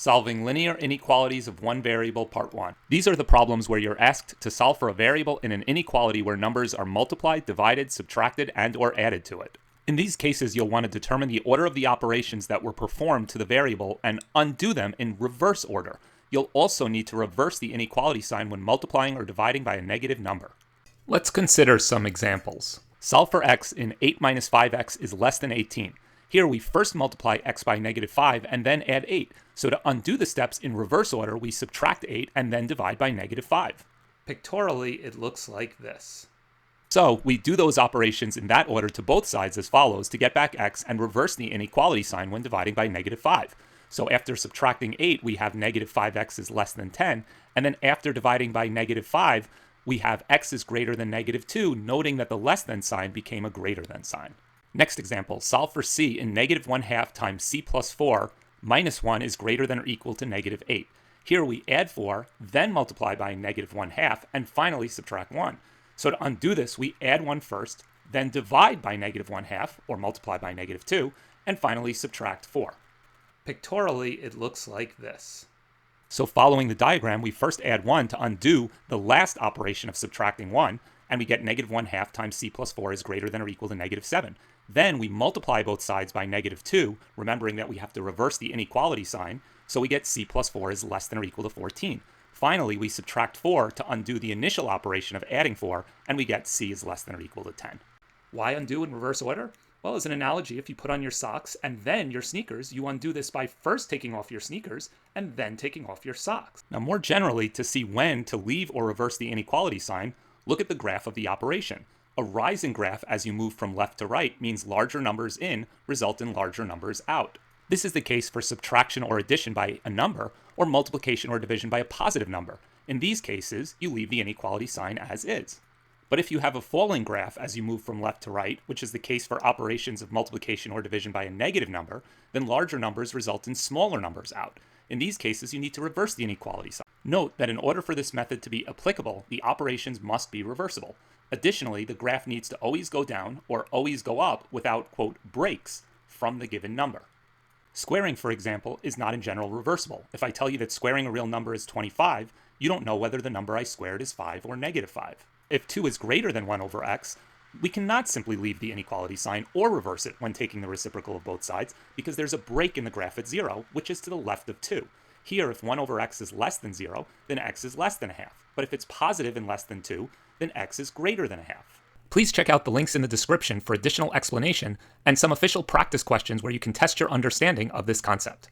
Solving linear inequalities of one variable, part 1. These are the problems where you're asked to solve for a variable in an inequality where numbers are multiplied, divided, subtracted, and or added to it. In these cases, you'll want to determine the order of the operations that were performed to the variable and undo them in reverse order. You'll also need to reverse the inequality sign when multiplying or dividing by a negative number. Let's consider some examples. Solve for x in 8 minus 5x is less than 18. Here we first multiply x by negative 5 and then add 8. So to undo the steps in reverse order, we subtract 8 and then divide by negative 5. Pictorially, it looks like this. So we do those operations in that order to both sides as follows to get back x and reverse the inequality sign when dividing by negative 5. So after subtracting 8, we have negative 5x is less than 10. And then after dividing by negative 5, we have x is greater than negative 2, noting that the less than sign became a greater than sign. Next example, solve for c in negative 1/2 times c plus 4 minus 1 is greater than or equal to negative 8. Here we add 4, then multiply by negative 1/2, and finally subtract 1. So to undo this, we add 1 first, then divide by negative 1/2, or multiply by negative 2, and finally subtract 4. Pictorially, it looks like this. So following the diagram, we first add 1 to undo the last operation of subtracting 1, and we get negative 1/2 times c plus 4 is greater than or equal to negative 7. Then we multiply both sides by negative 2, remembering that we have to reverse the inequality sign, so we get c plus 4 is less than or equal to 14. Finally, we subtract 4 to undo the initial operation of adding 4, and we get c is less than or equal to 10. Why undo in reverse order? Well, as an analogy, if you put on your socks and then your sneakers, you undo this by first taking off your sneakers and then taking off your socks. Now, more generally, to see when to leave or reverse the inequality sign, look at the graph of the operation. A rising graph as you move from left to right means larger numbers in result in larger numbers out. This is the case for subtraction or addition by a number, or multiplication or division by a positive number. In these cases, you leave the inequality sign as is. But if you have a falling graph as you move from left to right, which is the case for operations of multiplication or division by a negative number, then larger numbers result in smaller numbers out. In these cases, you need to reverse the inequality sign. Note that in order for this method to be applicable, the operations must be reversible. Additionally, the graph needs to always go down or always go up without, quote, breaks from the given number. Squaring, for example, is not in general reversible. If I tell you that squaring a real number is 25, you don't know whether the number I squared is 5 or negative 5. If 2 is greater than 1 over x, we cannot simply leave the inequality sign or reverse it when taking the reciprocal of both sides, because there's a break in the graph at 0, which is to the left of 2. Here, if 1 over x is less than 0, then x is less than a half. But if it's positive and less than 2, then x is greater than a half. Please check out the links in the description for additional explanation and some official practice questions where you can test your understanding of this concept.